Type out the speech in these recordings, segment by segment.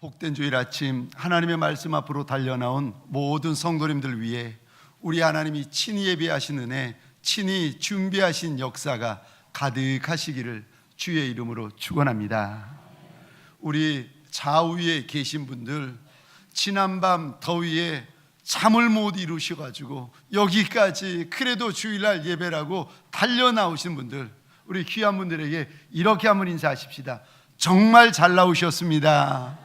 복된 주일 아침 하나님의 말씀 앞으로 달려나온 모든 성도님들 위해 우리 하나님이 친히 예비하신 은혜, 친히 준비하신 역사가 가득하시기를 주의 이름으로 축원합니다. 우리 좌우에 계신 분들, 지난밤 더위에 잠을 못 이루셔가지고 여기까지 그래도 주일날 예배라고 달려나오신 분들, 우리 귀한 분들에게 이렇게 한번 인사하십시다. 정말 잘 나오셨습니다.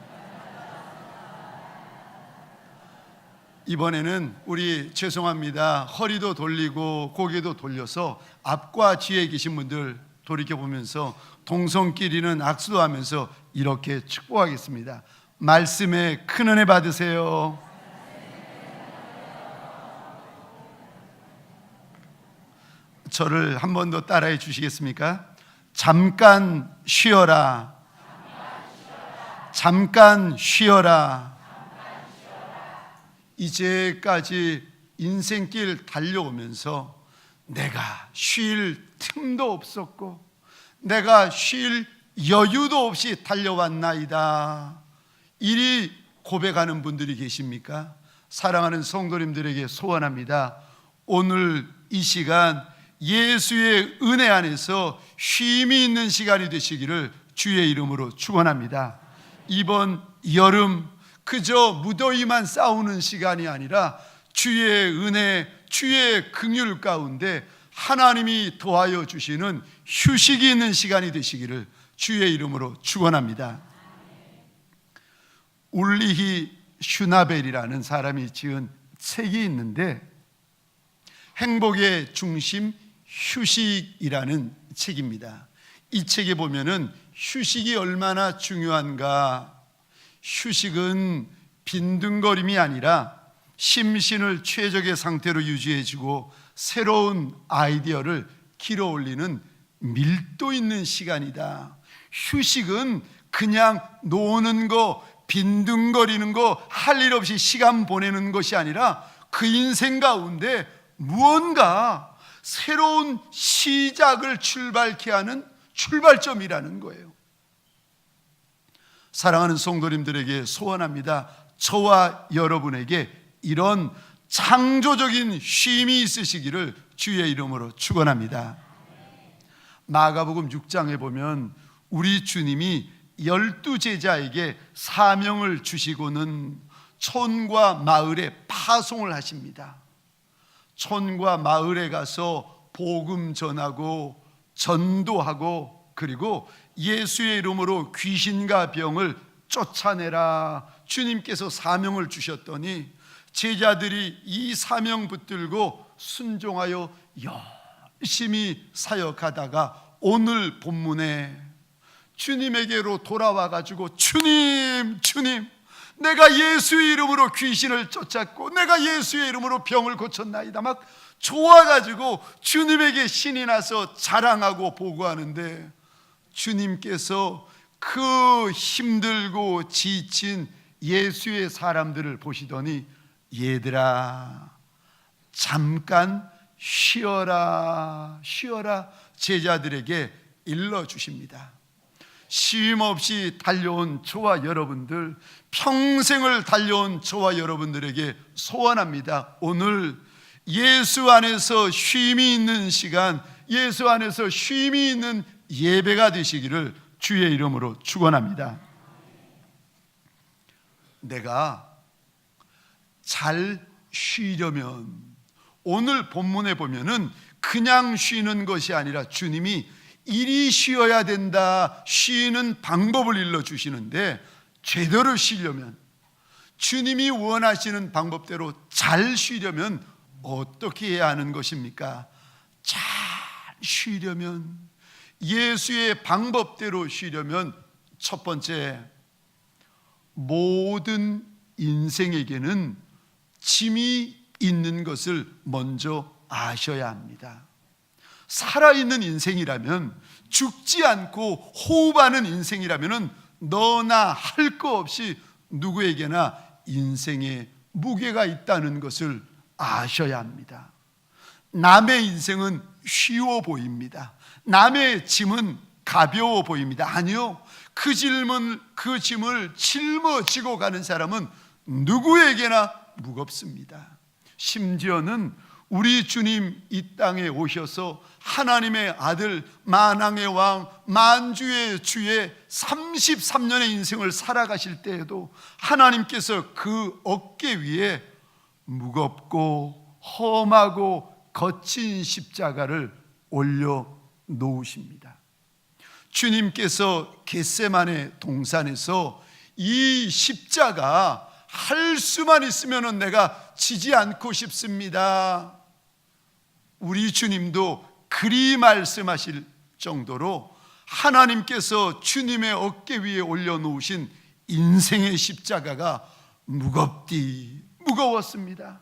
이번에는 우리 죄송합니다, 허리도 돌리고 고개도 돌려서 앞과 뒤에 계신 분들 돌이켜보면서 동성끼리는 악수도 하면서 이렇게 축복하겠습니다. 말씀에 큰 은혜 받으세요. 저를 한 번 더 따라해 주시겠습니까? 잠깐 쉬어라. 잠깐 쉬어라. 이제까지 인생길 달려오면서 내가 쉴 틈도 없었고 내가 쉴 여유도 없이 달려왔나이다. 이리 고백하는 분들이 계십니까? 사랑하는 성도님들에게 소원합니다. 오늘 이 시간 예수의 은혜 안에서 쉼이 있는 시간이 되시기를 주의 이름으로 축원합니다. 이번 여름 그저 무더위만 싸우는 시간이 아니라 주의 은혜, 주의 긍휼 가운데 하나님이 도와여 주시는 휴식이 있는 시간이 되시기를 주의 이름으로 축원합니다. 울리히 슈나벨이라는 사람이 지은 책이 있는데 행복의 중심 휴식이라는 책입니다. 이 책에 보면은 휴식이 얼마나 중요한가, 휴식은 빈둥거림이 아니라 심신을 최적의 상태로 유지해주고 새로운 아이디어를 길어올리는 밀도 있는 시간이다. 휴식은 그냥 노는 거, 빈둥거리는 거, 할 일 없이 시간 보내는 것이 아니라 그 인생 가운데 무언가 새로운 시작을 출발케 하는 출발점이라는 거예요. 사랑하는 성도님들에게 소원합니다. 저와 여러분에게 이런 창조적인 쉼이 있으시기를 주의 이름으로 축원합니다. 마가복음 6장에 보면 우리 주님이 12제자에게 사명을 주시고는 촌과 마을에 파송을 하십니다. 촌과 마을에 가서 복음 전하고 전도하고 그리고 예수의 이름으로 귀신과 병을 쫓아내라 주님께서 사명을 주셨더니 제자들이 이 사명 붙들고 순종하여 열심히 사역하다가 오늘 본문에 주님에게로 돌아와가지고 주님 내가 예수의 이름으로 귀신을 쫓았고 내가 예수의 이름으로 병을 고쳤나이다 막 좋아가지고 주님에게 신이 나서 자랑하고 보고하는데 주님께서 그 힘들고 지친 예수의 사람들을 보시더니 얘들아 잠깐 쉬어라 제자들에게 일러주십니다. 쉼없이 달려온 저와 여러분들, 평생을 달려온 저와 여러분들에게 소원합니다. 오늘 예수 안에서 쉼이 있는 시간, 예수 안에서 쉼이 있는 예배가 되시기를 주의 이름으로 축원합니다. 내가 잘 쉬려면 오늘 본문에 보면은 그냥 쉬는 것이 아니라 주님이 이리 쉬어야 된다, 쉬는 방법을 일러주시는데 제대로 쉬려면 주님이 원하시는 방법대로 잘 쉬려면 어떻게 해야 하는 것입니까? 잘 쉬려면 예수의 방법대로 쉬려면 첫 번째, 모든 인생에게는 짐이 있는 것을 먼저 아셔야 합니다. 살아있는 인생이라면, 죽지 않고 호흡하는 인생이라면 너나 할 거 없이 누구에게나 인생에 무게가 있다는 것을 아셔야 합니다. 남의 인생은 쉬워 보입니다. 남의 짐은 가벼워 보입니다. 아니요, 그 짐을 짊어지고 가는 사람은 누구에게나 무겁습니다. 심지어는 우리 주님 이 땅에 오셔서 하나님의 아들, 만왕의 왕, 만주의 주의 33년의 인생을 살아가실 때에도 하나님께서 그 어깨 위에 무겁고 험하고 거친 십자가를 올려 놓으십니다. 주님께서 겟세마네 동산에서 이 십자가 할 수만 있으면 내가 지지 않고 싶습니다. 우리 주님도 그리 말씀하실 정도로 하나님께서 주님의 어깨 위에 올려놓으신 인생의 십자가가 무거웠습니다.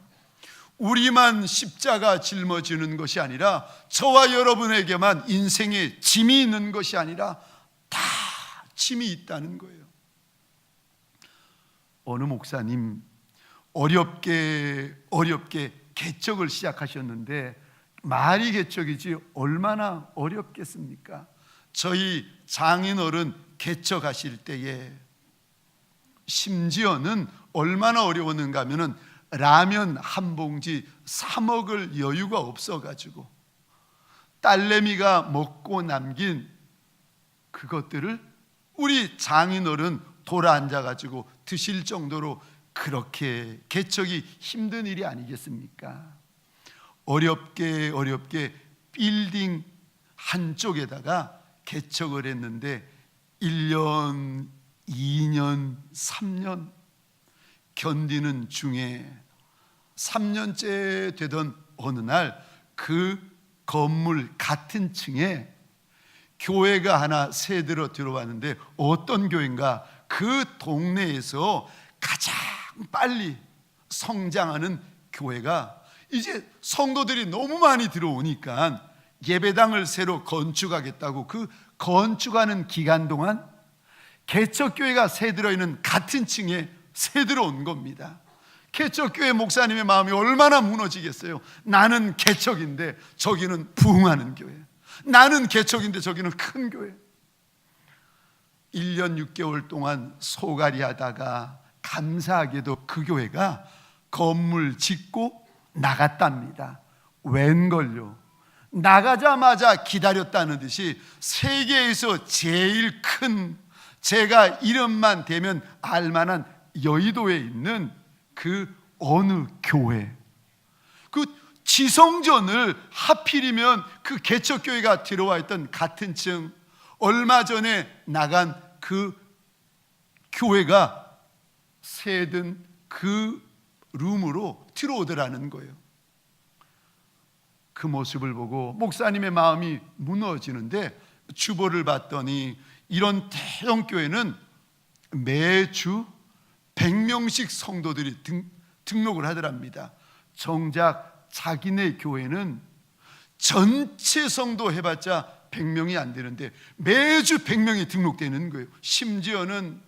우리만 십자가 짊어지는 것이 아니라 저와 여러분에게만 인생의 짐이 있는 것이 아니라 다 짐이 있다는 거예요. 어느 목사님 어렵게 개척을 시작하셨는데, 말이 개척이지 얼마나 어렵겠습니까? 저희 장인어른 개척하실 때에 심지어는 얼마나 어려웠는가 하면은 라면 한 봉지 사 먹을 여유가 없어가지고 딸내미가 먹고 남긴 그것들을 우리 장인어른 돌아 앉아가지고 드실 정도로 그렇게 개척이 힘든 일이 아니겠습니까? 어렵게 빌딩 한쪽에다가 개척을 했는데 1년, 2년, 3년 견디는 중에 3년째 되던 어느 날 그 건물 같은 층에 교회가 하나 새들어 들어왔는데, 어떤 교회인가? 그 동네에서 가장 빨리 성장하는 교회가 이제 성도들이 너무 많이 들어오니까 예배당을 새로 건축하겠다고 그 건축하는 기간 동안 개척교회가 새들어 있는 같은 층에 새들어 온 겁니다. 개척교회 목사님의 마음이 얼마나 무너지겠어요. 나는 개척인데 저기는 부흥하는 교회, 나는 개척인데 저기는 큰 교회. 1년 6개월 동안 소갈이 하다가 감사하게도 그 교회가 건물 짓고 나갔답니다. 웬걸요? 나가자마자 기다렸다는 듯이 세계에서 제일 큰, 제가 이름만 대면 알만한 여의도에 있는 그 어느 교회, 그 지성전을 하필이면 그 개척교회가 들어와 있던 같은 층, 얼마 전에 나간 그 교회가 새든 그 룸으로 들어오더라는 거예요. 그 모습을 보고 목사님의 마음이 무너지는데, 주보를 봤더니 이런 대형 교회는 매주 100명씩 성도들이 등록을 하더랍니다. 정작 자기네 교회는 전체 성도 해봤자 100명이 안 되는데 매주 100명이 등록되는 거예요. 심지어는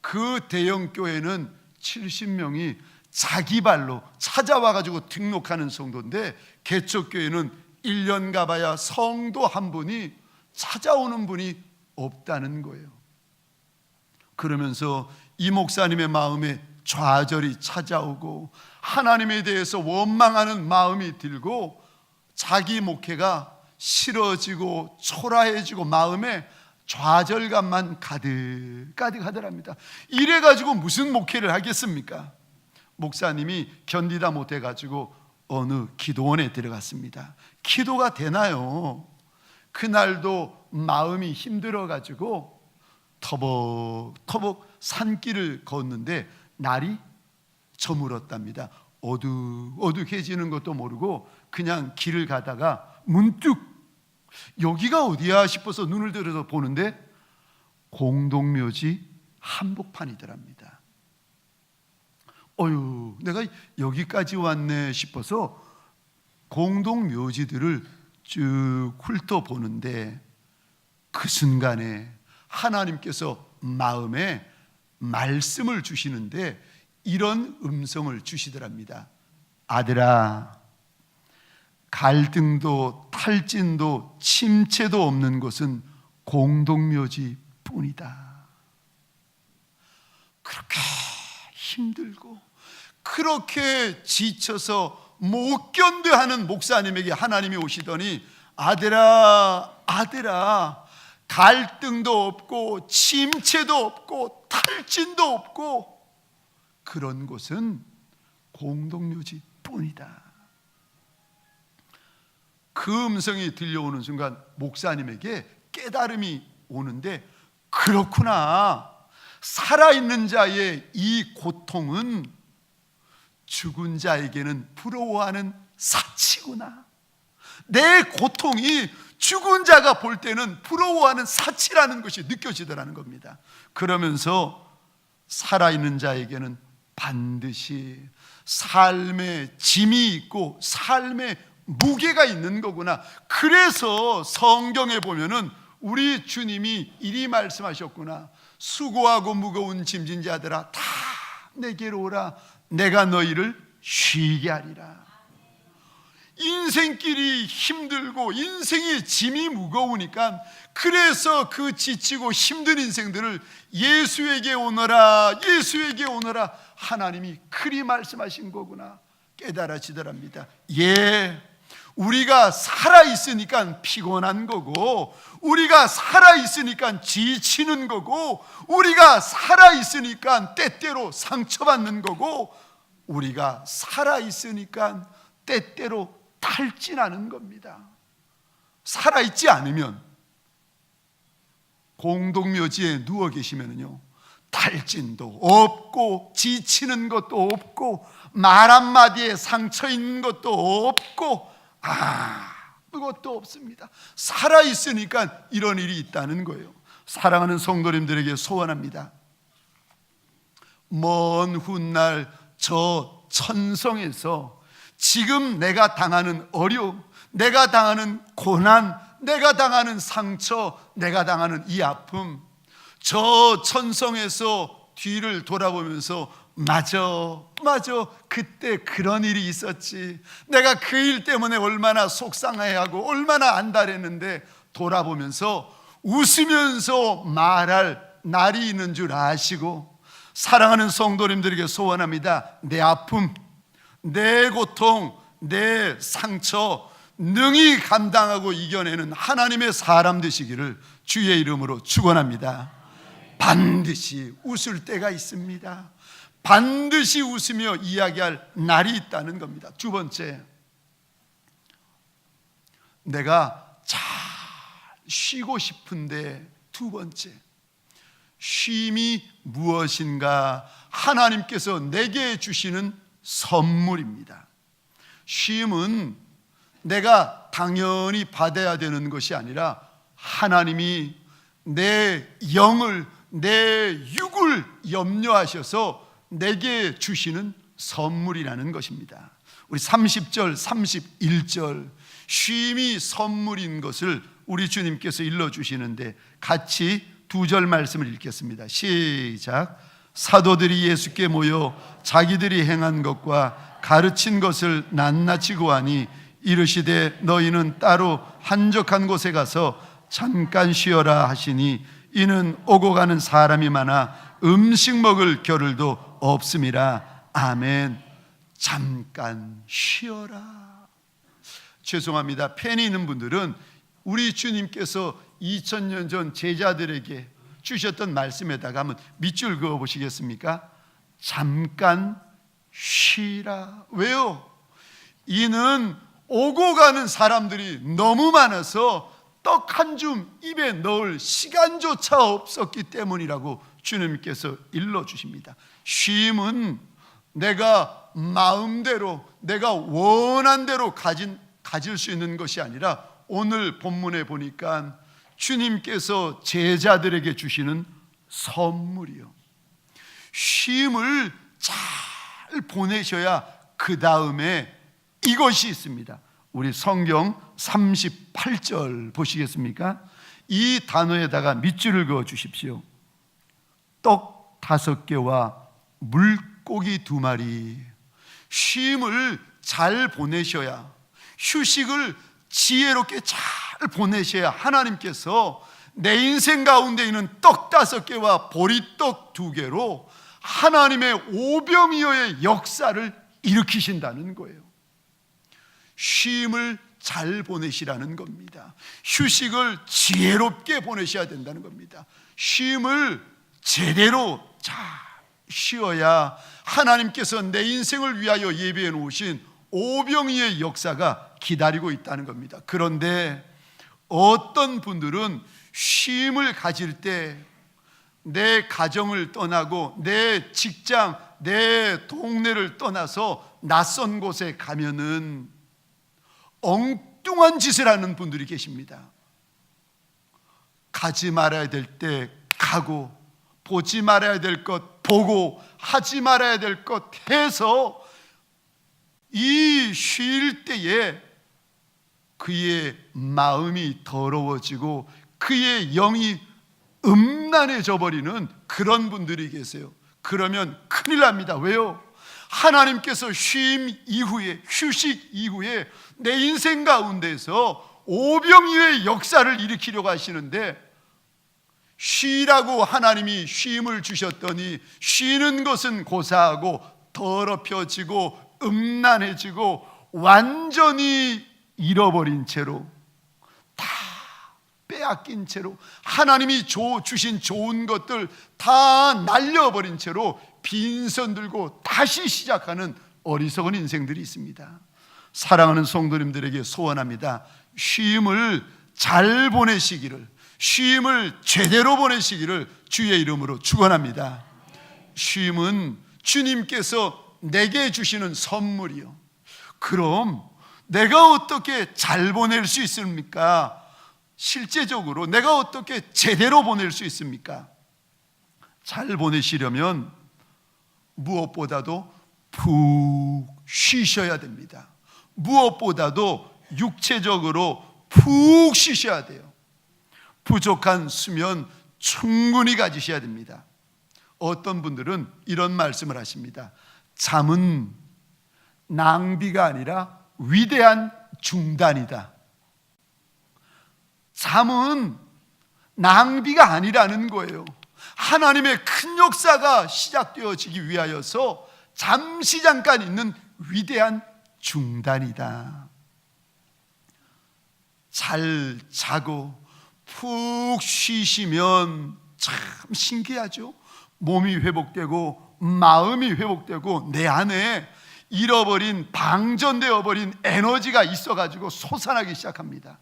그 대형 교회는 70명이 자기 발로 찾아와가지고 등록하는 성도인데, 개척교회는 1년 가봐야 성도 한 분이 찾아오는 분이 없다는 거예요. 그러면서 이 목사님의 마음에 좌절이 찾아오고 하나님에 대해서 원망하는 마음이 들고 자기 목회가 싫어지고 초라해지고 마음에 좌절감만 가득 하더랍니다. 이래가지고 무슨 목회를 하겠습니까? 목사님이 견디다 못해가지고 어느 기도원에 들어갔습니다. 기도가 되나요? 그날도 마음이 힘들어가지고 터벅터벅 산길을 걷는데 날이 저물었답니다. 어둑해지는 것도 모르고 그냥 길을 가다가 문득 여기가 어디야 싶어서 눈을 들어서 보는데 공동묘지 한복판이더랍니다. 내가 여기까지 왔네 싶어서 공동묘지들을 쭉 훑어보는데 그 순간에 하나님께서 마음에 말씀을 주시는데 이런 음성을 주시더랍니다. 아들아, 갈등도 탈진도 침체도 없는 것은 공동묘지 뿐이다. 그렇게 힘들고 그렇게 지쳐서 못 견뎌하는 목사님에게 하나님이 오시더니 아들아, 아들아, 갈등도 없고 침체도 없고 탈진도 없고 그런 곳은 공동묘지 뿐이다. 그 음성이 들려오는 순간 목사님에게 깨달음이 오는데, 그렇구나, 살아있는 자의 이 고통은 죽은 자에게는 부러워하는 사치구나. 내 고통이 죽은 자가 볼 때는 부러워하는 사치라는 것이 느껴지더라는 겁니다. 그러면서 살아있는 자에게는 반드시 삶의 짐이 있고 삶의 무게가 있는 거구나. 그래서 성경에 보면은 우리 주님이 이리 말씀하셨구나. 수고하고 무거운 짐진 자들아 다 내게로 오라. 내가 너희를 쉬게 하리라. 인생길이 힘들고 인생의 짐이 무거우니까, 그래서 그 지치고 힘든 인생들을 예수에게 오너라, 예수에게 오너라, 하나님이 그리 말씀하신 거구나 깨달아지더랍니다. 예, 우리가 살아있으니까 피곤한 거고, 우리가 살아있으니까 지치는 거고, 우리가 살아있으니까 때때로 상처받는 거고, 우리가 살아있으니까 때때로 탈진하는 겁니다. 살아있지 않으면, 공동묘지에 누워 계시면요, 탈진도 없고 지치는 것도 없고 말 한마디에 상처 있는 것도 없고 아무것도 없습니다. 살아있으니까 이런 일이 있다는 거예요. 사랑하는 성도님들에게 소원합니다. 먼 훗날 저 천성에서 지금 내가 당하는 어려움, 내가 당하는 고난, 내가 당하는 상처, 내가 당하는 이 아픔, 저 천성에서 뒤를 돌아보면서 맞아, 그때 그런 일이 있었지, 내가 그 일 때문에 얼마나 속상해하고 얼마나 안달했는데, 돌아보면서 웃으면서 말할 날이 있는 줄 아시고, 사랑하는 성도님들에게 소원합니다. 내 아픔, 내 고통, 내 상처 능히 감당하고 이겨내는 하나님의 사람 되시기를 주의 이름으로 축원합니다. 반드시 웃을 때가 있습니다. 반드시 웃으며 이야기할 날이 있다는 겁니다. 두 번째, 내가 잘 쉬고 싶은데, 두 번째, 쉼이 무엇인가? 하나님께서 내게 주시는 선물입니다. 쉼은 내가 당연히 받아야 되는 것이 아니라 하나님이 내 영을, 내 육을 염려하셔서 내게 주시는 선물이라는 것입니다. 우리 30절, 31절 쉼이 선물인 것을 우리 주님께서 일러주시는데, 같이 두 절 말씀을 읽겠습니다. 시작. 사도들이 예수께 모여 자기들이 행한 것과 가르친 것을 낱낱이 고하니 이르시되 너희는 따로 한적한 곳에 가서 잠깐 쉬어라 하시니, 이는 오고 가는 사람이 많아 음식 먹을 겨를도 없음이라. 아멘. 잠깐 쉬어라. 죄송합니다. 펜이 있는 분들은 우리 주님께서 2000년 전 제자들에게 주셨던 말씀에다가 한번 밑줄 그어 보시겠습니까? 잠깐 쉬라. 왜요? 이는 오고 가는 사람들이 너무 많아서 떡 한 줌 입에 넣을 시간조차 없었기 때문이라고 주님께서 일러주십니다. 쉼은 내가 마음대로, 내가 원한 대로 가질 수 있는 것이 아니라, 오늘 본문에 보니까 주님께서 제자들에게 주시는 선물이요, 쉼을 잘 보내셔야 그 다음에 이것이 있습니다. 우리 성경 38절 보시겠습니까? 이 단어에다가 밑줄을 그어 주십시오. 떡 5개와 물고기 2마리. 쉼을 잘 보내셔야, 휴식을 지혜롭게 잘 보내셔야 하나님께서 내 인생 가운데 있는 떡 5개와 보리떡 2개로 하나님의 오병이어의 역사를 일으키신다는 거예요. 쉼을 잘 보내시라는 겁니다. 휴식을 지혜롭게 보내셔야 된다는 겁니다. 쉼을 제대로 잘 쉬어야 하나님께서 내 인생을 위하여 예비해 놓으신 오병이어의 역사가 기다리고 있다는 겁니다. 그런데 어떤 분들은 쉼을 가질 때 내 가정을 떠나고 내 직장, 내 동네를 떠나서 낯선 곳에 가면은 엉뚱한 짓을 하는 분들이 계십니다. 가지 말아야 될 때 가고, 보지 말아야 될 것 보고, 하지 말아야 될 것 해서 이 쉴 때에 그의 마음이 더러워지고 그의 영이 음란해져 버리는 그런 분들이 계세요. 그러면 큰일 납니다. 왜요? 하나님께서 쉼 이후에, 휴식 이후에 내 인생 가운데서 오병이어의 역사를 일으키려고 하시는데, 쉬라고 하나님이 쉼을 주셨더니 쉬는 것은 고사하고 더럽혀지고 음란해지고 완전히 잃어버린 채로, 다 빼앗긴 채로, 하나님이 주신 좋은 것들 다 날려버린 채로 빈손 들고 다시 시작하는 어리석은 인생들이 있습니다. 사랑하는 성도님들에게 소원합니다. 쉼을 잘 보내시기를, 쉼을 제대로 보내시기를 주의 이름으로 축원합니다. 쉼은 주님께서 내게 주시는 선물이요. 그럼 내가 어떻게 잘 보낼 수 있습니까? 실제적으로 내가 어떻게 제대로 보낼 수 있습니까? 잘 보내시려면 무엇보다도 푹 쉬셔야 됩니다. 무엇보다도 육체적으로 푹 쉬셔야 돼요. 부족한 수면 충분히 가지셔야 됩니다. 어떤 분들은 이런 말씀을 하십니다. 잠은 낭비가 아니라 위대한 중단이다. 잠은 낭비가 아니라는 거예요. 하나님의 큰 역사가 시작되어지기 위하여서 잠시 잠깐 있는 위대한 중단이다. 잘 자고 푹 쉬시면 참 신기하죠. 몸이 회복되고 마음이 회복되고 내 안에 잃어버린, 방전되어 버린 에너지가 있어가지고 솟아나기 시작합니다.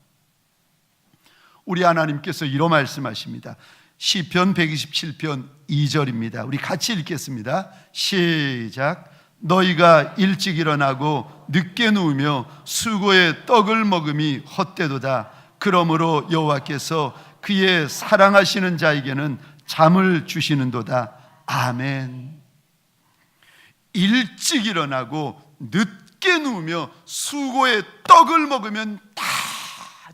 우리 하나님께서 이런 말씀하십니다. 시편 127편 2절입니다. 우리 같이 읽겠습니다. 시작. 너희가 일찍 일어나고 늦게 누우며 수고의 떡을 먹음이 헛되도다. 그러므로 여호와께서 그의 사랑하시는 자에게는 잠을 주시는도다. 아멘. 일찍 일어나고 늦게 누우며 수고의 떡을 먹으면 다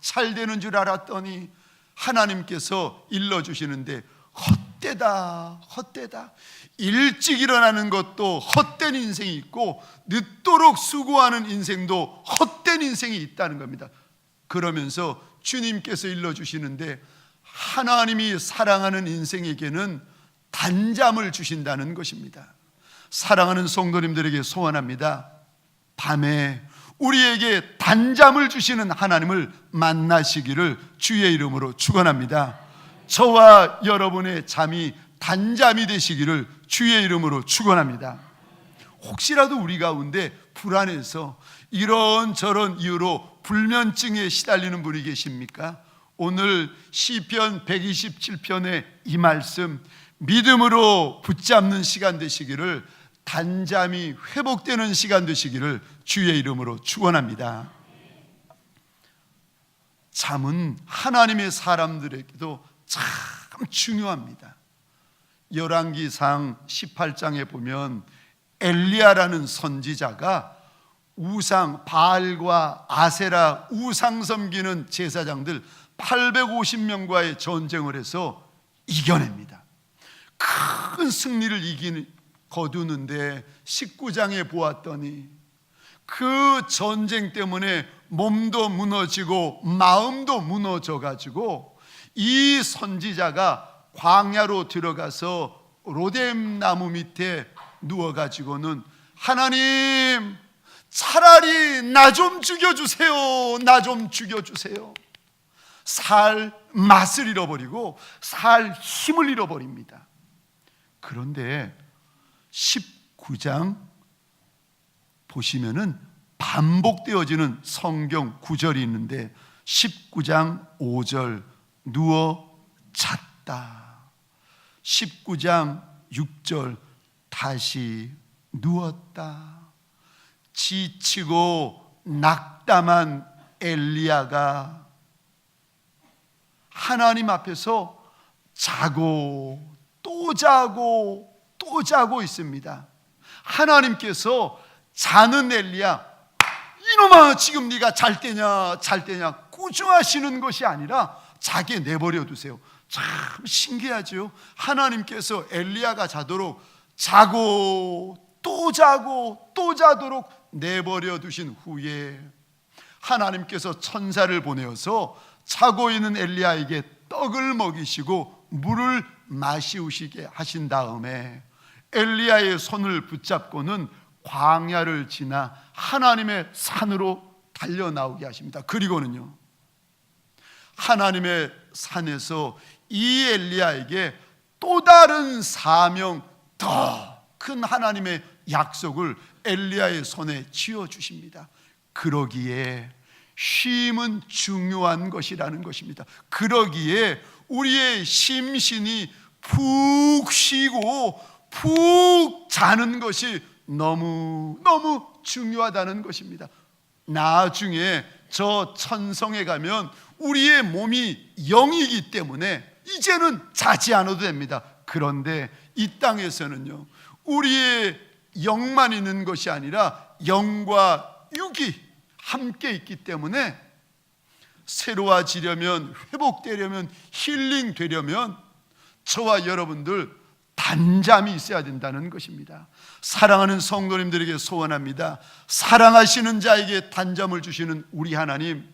잘 되는 줄 알았더니 하나님께서 일러주시는데 헛되다, 헛되다. 일찍 일어나는 것도 헛된 인생이 있고 늦도록 수고하는 인생도 헛된 인생이 있다는 겁니다. 그러면서 주님께서 일러주시는데 하나님이 사랑하는 인생에게는 단잠을 주신다는 것입니다. 사랑하는 성도님들에게 소원합니다. 밤에 우리에게 단잠을 주시는 하나님을 만나시기를 주의 이름으로 축원합니다. 저와 여러분의 잠이 단잠이 되시기를 주의 이름으로 축원합니다. 혹시라도 우리 가운데 불안해서 이런저런 이유로 불면증에 시달리는 분이 계십니까? 오늘 시편 127편의 이 말씀 믿음으로 붙잡는 시간 되시기를, 단잠이 회복되는 시간 되시기를 주의 이름으로 축원합니다. 잠은 하나님의 사람들에게도 참 중요합니다. 열왕기상 18장에 보면 엘리야라는 선지자가 우상, 바알과 아세라 우상 섬기는 제사장들 850명과의 전쟁을 해서 이겨냅니다. 큰 승리를 거두는데 19장에 보았더니 그 전쟁 때문에 몸도 무너지고 마음도 무너져 가지고 이 선지자가 광야로 들어가서 로뎀 나무 밑에 누워가지고는 하나님, 차라리 나 좀 죽여주세요. 나 좀 죽여주세요. 살 맛을 잃어버리고 살 힘을 잃어버립니다. 그런데 19장 보시면은 반복되어지는 성경 구절이 있는데 19장 5절 누워 잤다. 19장 6절 다시 누웠다. 지치고 낙담한 엘리야가 하나님 앞에서 자고 또 자고 또 자고 있습니다. 하나님께서 자는 엘리야, 이놈아 지금 네가 잘 때냐 꾸중하시는 것이 아니라 자게 내버려 두세요. 참 신기하죠. 하나님께서 엘리야가 자도록 자고 또 자고 또 자도록 내버려 두신 후에 하나님께서 천사를 보내어서 자고 있는 엘리야에게 떡을 먹이시고 물을 마시우시게 하신 다음에 엘리야의 손을 붙잡고는 광야를 지나 하나님의 산으로 달려나오게 하십니다. 그리고는요, 하나님의 산에서 이 엘리야에게 또 다른 사명, 더 큰 하나님의 약속을 엘리야의 손에 쥐어주십니다. 그러기에 쉼은 중요한 것이라는 것입니다. 그러기에 우리의 심신이 푹 쉬고 푹 자는 것이 너무너무 중요하다는 것입니다. 나중에 저 천성에 가면 우리의 몸이 영이기 때문에 이제는 자지 않아도 됩니다. 그런데 이 땅에서는요, 우리의 영만 있는 것이 아니라 영과 육이 함께 있기 때문에 새로워지려면, 회복되려면, 힐링되려면 저와 여러분들 단잠이 있어야 된다는 것입니다. 사랑하는 성도님들에게 소원합니다. 사랑하시는 자에게 단잠을 주시는 우리 하나님,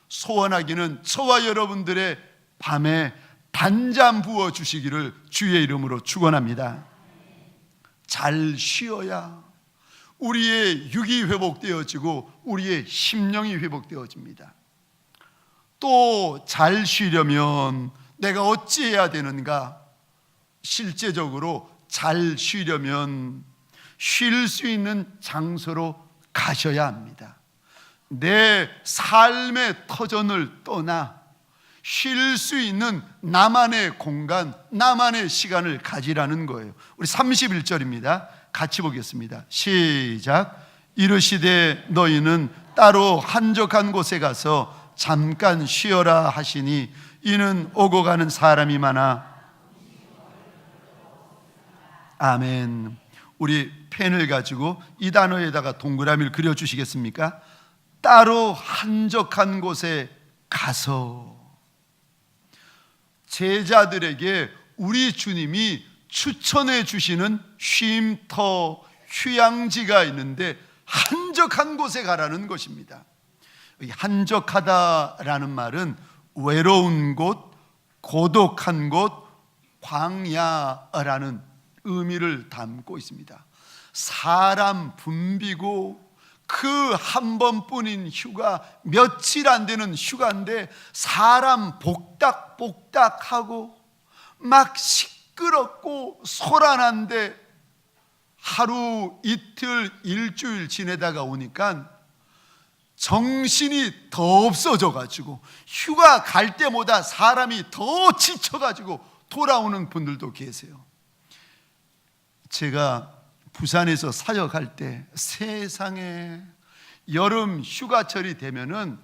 소원하기는 저와 여러분들의 밤에 단잠 부어 주시기를 주의 이름으로 축원합니다. 잘 쉬어야 우리의 육이 회복되어지고 우리의 심령이 회복되어집니다. 또 잘 쉬려면 내가 어찌해야 되는가? 실제적으로 잘 쉬려면 쉴 수 있는 장소로 가셔야 합니다. 내 삶의 터전을 떠나 쉴 수 있는 나만의 공간, 나만의 시간을 가지라는 거예요. 우리 31절입니다. 같이 보겠습니다. 시작. 이르시되 너희는 따로 한적한 곳에 가서 잠깐 쉬어라 하시니 이는 오고 가는 사람이 많아. 아멘. 우리 펜을 가지고 이 단어에다가 동그라미를 그려주시겠습니까? 따로 한적한 곳에 가서. 제자들에게 우리 주님이 추천해 주시는 쉼터, 휴양지가 있는데 한적한 곳에 가라는 것입니다. 한적하다라는 말은 외로운 곳, 고독한 곳, 광야라는 의미를 담고 있습니다. 사람 붐비고 그 한 번뿐인 휴가, 며칠 안 되는 휴가인데 사람 복닥복닥하고 막 시끄럽고 소란한데 하루 이틀 일주일 지내다가 오니까 정신이 더 없어져가지고 휴가 갈 때마다 사람이 더 지쳐가지고 돌아오는 분들도 계세요. 제가 부산에서 사역할 때 세상에 여름 휴가철이 되면은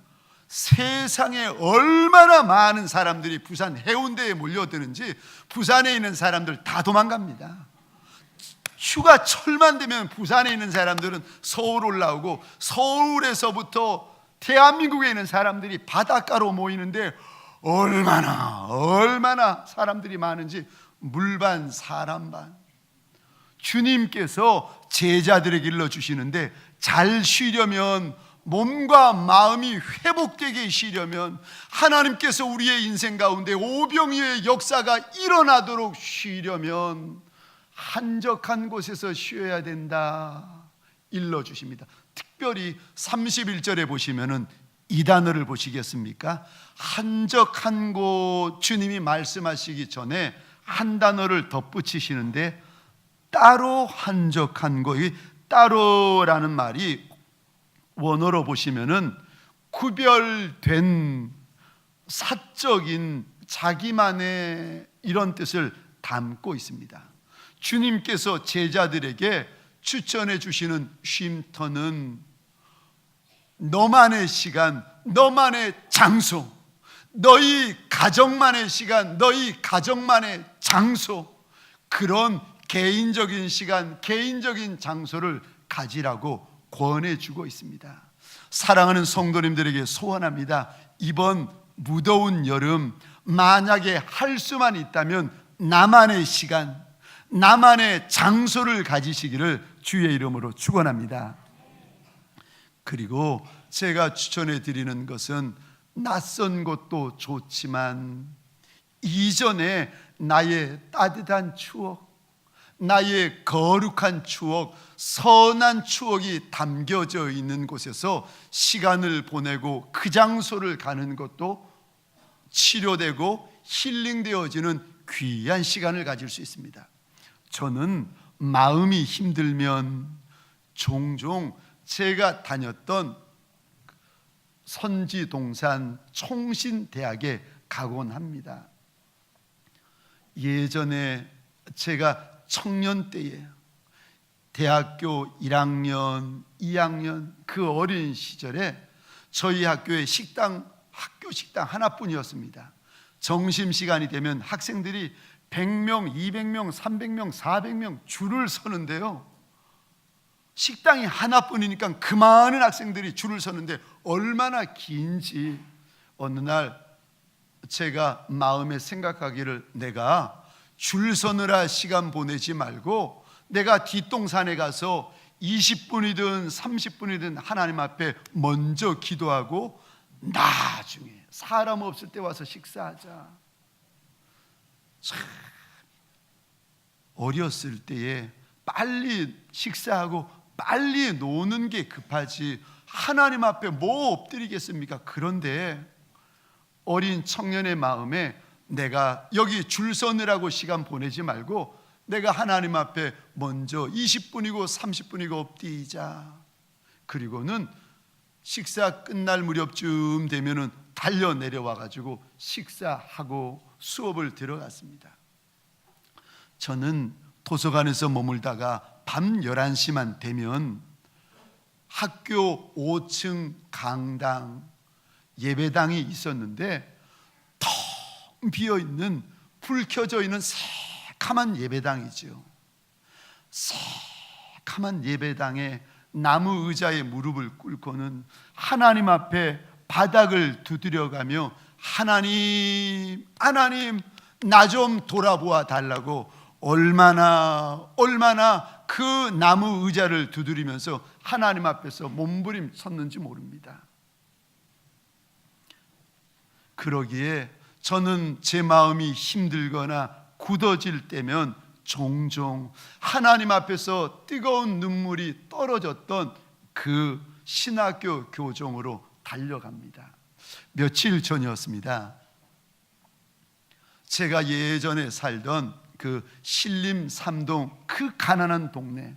세상에 얼마나 많은 사람들이 부산 해운대에 몰려드는지 부산에 있는 사람들 다 도망갑니다. 휴가철만 되면 부산에 있는 사람들은 서울 올라오고 서울에서부터 대한민국에 있는 사람들이 바닷가로 모이는데 얼마나 사람들이 많은지 물반 사람반. 주님께서 제자들에게 일러주시는데 잘 쉬려면, 몸과 마음이 회복되게 쉬려면, 하나님께서 우리의 인생 가운데 오병이의 역사가 일어나도록 쉬려면 한적한 곳에서 쉬어야 된다 일러주십니다. 특별히 31절에 보시면은 이 단어를 보시겠습니까? 한적한 곳, 주님이 말씀하시기 전에 한 단어를 덧붙이시는데 따로 한적한 곳. 이 따로라는 말이 원어로 보시면은 구별된 사적인 자기만의 이런 뜻을 담고 있습니다. 주님께서 제자들에게 추천해 주시는 쉼터는 너만의 시간, 너만의 장소, 너희 가정만의 시간, 너희 가정만의 장소, 그런 개인적인 시간, 개인적인 장소를 가지라고 권해주고 있습니다. 사랑하는 성도님들에게 소원합니다. 이번 무더운 여름 만약에 할 수만 있다면 나만의 시간, 나만의 장소를 가지시기를 주의 이름으로 축원합니다. 그리고 제가 추천해 드리는 것은 낯선 곳도 좋지만 이전에 나의 따뜻한 추억, 나의 거룩한 추억, 선한 추억이 담겨져 있는 곳에서 시간을 보내고 그 장소를 가는 것도 치료되고 힐링되어지는 귀한 시간을 가질 수 있습니다. 저는 마음이 힘들면 종종 제가 다녔던 선지동산 총신대학에 가곤 합니다. 예전에 제가 청년 때에 대학교 1학년, 2학년 그 어린 시절에 저희 학교의 학교 식당 하나뿐이었습니다. 점심시간이 되면 학생들이 100명, 200명, 300명, 400명 줄을 서는데요, 식당이 하나뿐이니까 그 많은 학생들이 줄을 서는데 얼마나 긴지 어느 날 제가 마음에 생각하기를, 내가 줄 서느라 시간 보내지 말고 내가 뒷동산에 가서 20분이든 30분이든 하나님 앞에 먼저 기도하고 나중에 사람 없을 때 와서 식사하자. 참 어렸을 때에 빨리 식사하고 빨리 노는 게 급하지 하나님 앞에 뭐 엎드리겠습니까? 그런데 어린 청년의 마음에 내가 여기 줄 서느라고 시간 보내지 말고 내가 하나님 앞에 먼저 20분이고 30분이고 엎드리자. 그리고는 식사 끝날 무렵쯤 되면은 달려 내려와 가지고 식사하고 수업을 들어갔습니다. 저는 도서관에서 머물다가 밤 11시만 되면 학교 5층 강당 예배당이 있었는데 텅 비어있는 불 켜져 있는 새카만 예배당이죠. 새카만 예배당에 나무 의자에 무릎을 꿇고는 하나님 앞에 바닥을 두드려가며 하나님 나 좀 돌아보아 달라고 얼마나 그 나무 의자를 두드리면서 하나님 앞에서 몸부림 섰는지 모릅니다. 그러기에 저는 제 마음이 힘들거나 굳어질 때면 종종 하나님 앞에서 뜨거운 눈물이 떨어졌던 그 신학교 교정으로 달려갑니다. 며칠 전이었습니다. 제가 예전에 살던 그 신림 3동 그 가난한 동네,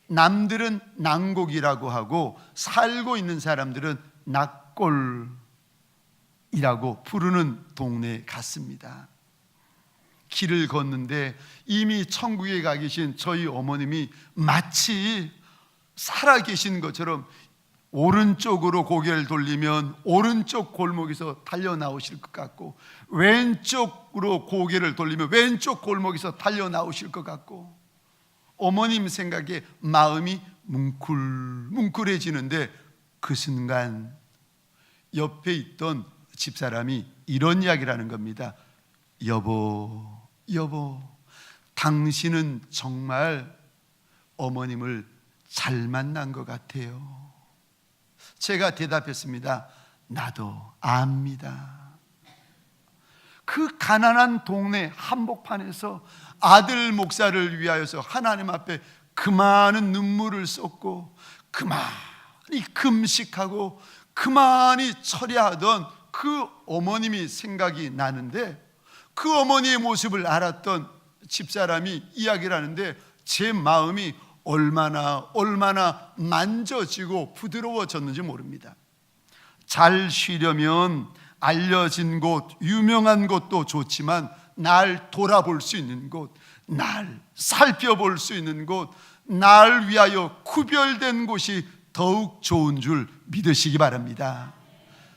남들은 난곡이라고 하고 살고 있는 사람들은 낙골이라고 부르는 동네에 갔습니다. 길을 걷는데 이미 천국에 가 계신 저희 어머님이 마치 살아계신 것처럼 오른쪽으로 고개를 돌리면 오른쪽 골목에서 달려 나오실 것 같고, 왼쪽으로 고개를 돌리면 왼쪽 골목에서 달려 나오실 것 같고, 어머님 생각에 마음이 뭉클해지는데 그 순간 옆에 있던 집사람이 이런 이야기를 하는 겁니다. 여보, 당신은 정말 어머님을 잘 만난 것 같아요. 제가 대답했습니다. 나도 압니다. 그 가난한 동네 한복판에서 아들 목사를 위하여서 하나님 앞에 그 많은 눈물을 쏟고 그만이 금식하고 그만이 철야하던 그 어머님이 생각이 나는데, 그 어머니의 모습을 알았던 집사람이 이야기를 하는데 제 마음이 얼마나 만져지고 부드러워졌는지 모릅니다. 잘 쉬려면 알려진 곳, 유명한 곳도 좋지만 날 돌아볼 수 있는 곳, 날 살펴볼 수 있는 곳, 날 위하여 구별된 곳이 더욱 좋은 줄 믿으시기 바랍니다.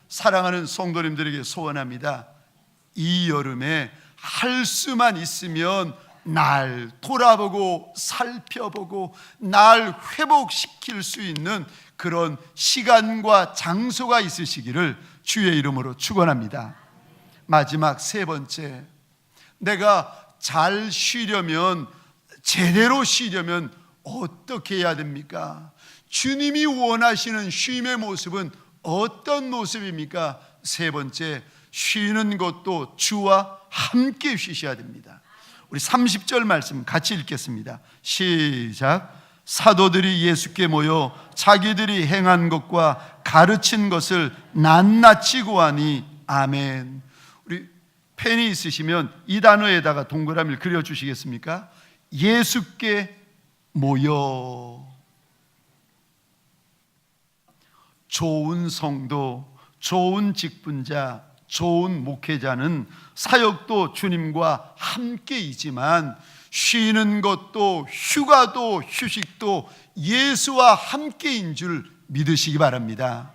사랑하는 성도님들에게 소원합니다. 이 여름에 할 수만 있으면 날 돌아보고 살펴보고 날 회복시킬 수 있는 그런 시간과 장소가 있으시기를 주의 이름으로 축원합니다. 마지막 세 번째, 내가 잘 쉬려면, 제대로 쉬려면 어떻게 해야 됩니까? 주님이 원하시는 쉼의 모습은 어떤 모습입니까? 세 번째, 쉬는 것도 주와 함께 쉬셔야 됩니다. 우리 30절 말씀 같이 읽겠습니다. 시작. 사도들이 예수께 모여 자기들이 행한 것과 가르친 것을 낱낱이 구하니. 아멘. 우리 펜이 있으시면 이 단어에다가 동그라미를 그려주시겠습니까? 예수께 모여. 좋은 성도, 좋은 직분자, 좋은 목회자는 사역도 주님과 함께이지만 쉬는 것도 휴가도 휴식도 예수와 함께인 줄 믿으시기 바랍니다.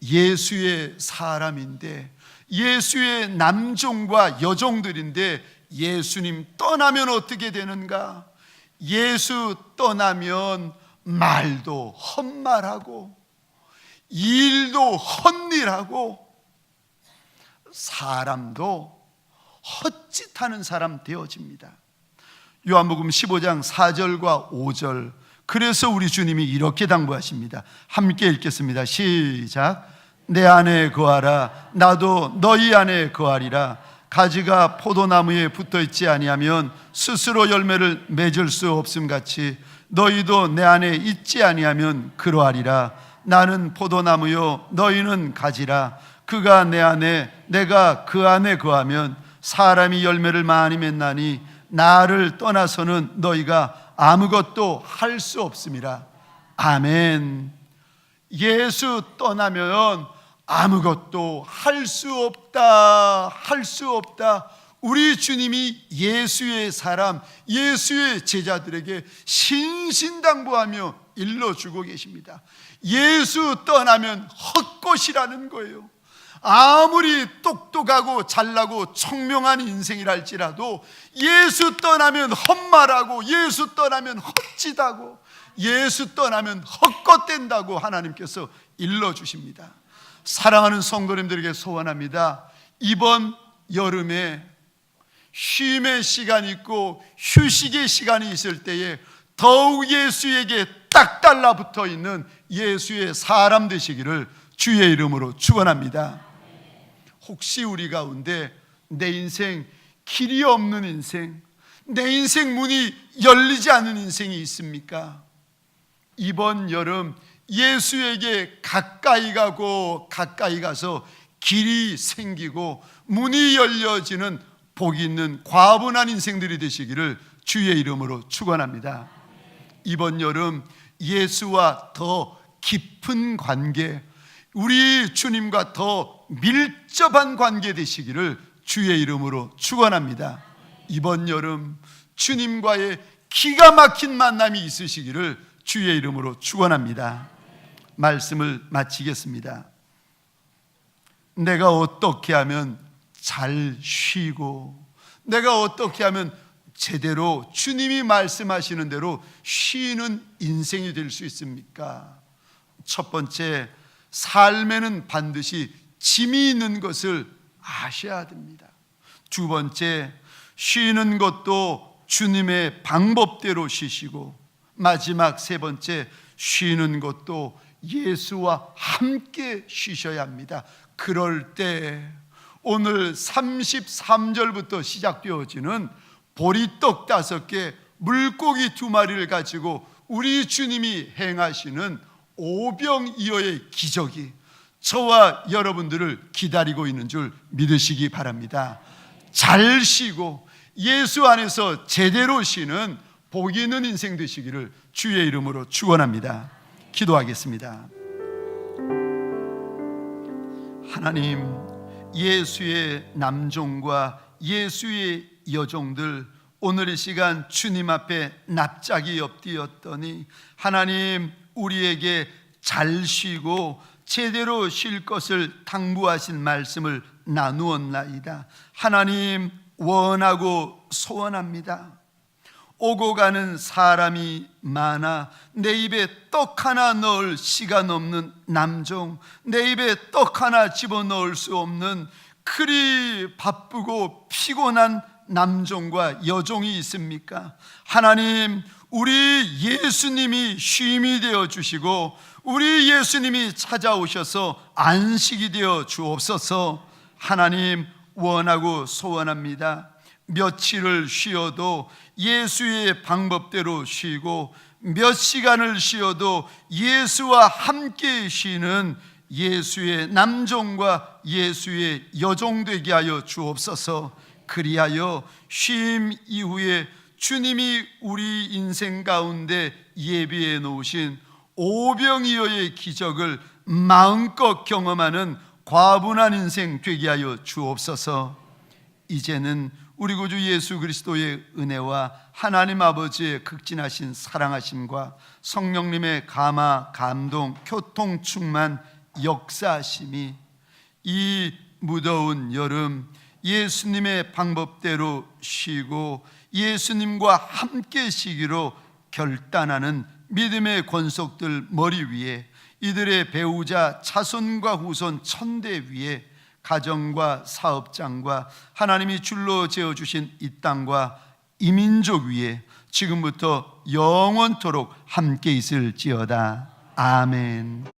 예수의 사람인데, 예수의 남종과 여종들인데 예수님 떠나면 어떻게 되는가? 예수 떠나면 말도 헛말하고 일도 헛일하고 사람도 헛짓하는 사람 되어집니다. 요한복음 15장 4절과 5절, 그래서 우리 주님이 이렇게 당부하십니다. 함께 읽겠습니다. 시작. 내 안에 거하라, 나도 너희 안에 거하리라. 가지가 포도나무에 붙어있지 아니하면 스스로 열매를 맺을 수 없음 같이 너희도 내 안에 있지 아니하면 그러하리라. 나는 포도나무요 너희는 가지라. 그가 내 안에 내가 그 안에 거하면 사람이 열매를 많이 맺나니 나를 떠나서는 너희가 아무것도 할 수 없음이라. 아멘. 예수 떠나면 아무것도 할 수 없다, 할 수 없다. 우리 주님이 예수의 사람, 예수의 제자들에게 신신당부하며 일러주고 계십니다. 예수 떠나면 헛것이라는 거예요. 아무리 똑똑하고 잘나고 청명한 인생이랄지라도 예수 떠나면 헛말하고 예수 떠나면 헛짓하고 예수 떠나면 헛것된다고 하나님께서 일러주십니다. 사랑하는 성도님들에게 소원합니다. 이번 여름에 쉼의 시간이 있고 휴식의 시간이 있을 때에 더욱 예수에게 딱 달라붙어 있는 예수의 사람 되시기를 주의 이름으로 축원합니다. 혹시 우리 가운데 내 인생 길이 없는 인생, 내 인생 문이 열리지 않는 인생이 있습니까? 이번 여름 예수에게 가까이 가고 가까이 가서 길이 생기고 문이 열려지는 복이 있는 과분한 인생들이 되시기를 주의 이름으로 축원합니다. 이번 여름 예수와 더 깊은 관계, 우리 주님과 더 밀접한 관계 되시기를 주의 이름으로 축원합니다. 이번 여름 주님과의 기가 막힌 만남이 있으시기를 주의 이름으로 축원합니다. 말씀을 마치겠습니다. 내가 어떻게 하면 잘 쉬고, 내가 어떻게 하면 제대로 주님이 말씀하시는 대로 쉬는 인생이 될 수 있습니까? 첫 번째, 삶에는 반드시 짐이 있는 것을 아셔야 됩니다. 두 번째, 쉬는 것도 주님의 방법대로 쉬시고, 마지막 세 번째, 쉬는 것도 예수와 함께 쉬셔야 합니다. 그럴 때 오늘 33절부터 시작되어지는 보리떡 5개, 물고기 2마리를 가지고 우리 주님이 행하시는 오병이어의 기적이 저와 여러분들을 기다리고 있는 줄 믿으시기 바랍니다. 잘 쉬고 예수 안에서 제대로 쉬는 복 있는 인생 되시기를 주의 이름으로 축원합니다. 기도하겠습니다. 하나님, 예수의 남종과 예수의 여종들 오늘 이 시간 주님 앞에 납작이 엎드렸더니 하나님, 우리에게 잘 쉬고 제대로 쉴 것을 당부하신 말씀을 나누었나이다. 하나님, 원하고 소원합니다. 오고 가는 사람이 많아 내 입에 떡 하나 넣을 시간 없는 남종, 내 입에 떡 하나 집어넣을 수 없는 그리 바쁘고 피곤한 남종과 여종이 있습니까? 하나님, 우리 예수님이 쉼이 되어 주시고 우리 예수님이 찾아오셔서 안식이 되어 주옵소서. 하나님, 원하고 소원합니다. 며칠을 쉬어도 예수의 방법대로 쉬고 몇 시간을 쉬어도 예수와 함께 쉬는 예수의 남종과 예수의 여종 되게 하여 주옵소서. 그리하여 쉼 이후에 주님이 우리 인생 가운데 예비해 놓으신 오병이어의 기적을 마음껏 경험하는 과분한 인생 되게 하여 주옵소서. 이제는 우리 구주 예수 그리스도의 은혜와 하나님 아버지의 극진하신 사랑하심과 성령님의 감화, 감동, 교통 충만 역사하심이 이 무더운 여름 예수님의 방법대로 쉬고 예수님과 함께 쉬기로 결단하는 믿음의 권속들 머리 위에, 이들의 배우자 자손과 후손 천대 위에, 가정과 사업장과 하나님이 줄로 지어주신 이 땅과 이민족 위에 지금부터 영원토록 함께 있을지어다. 아멘.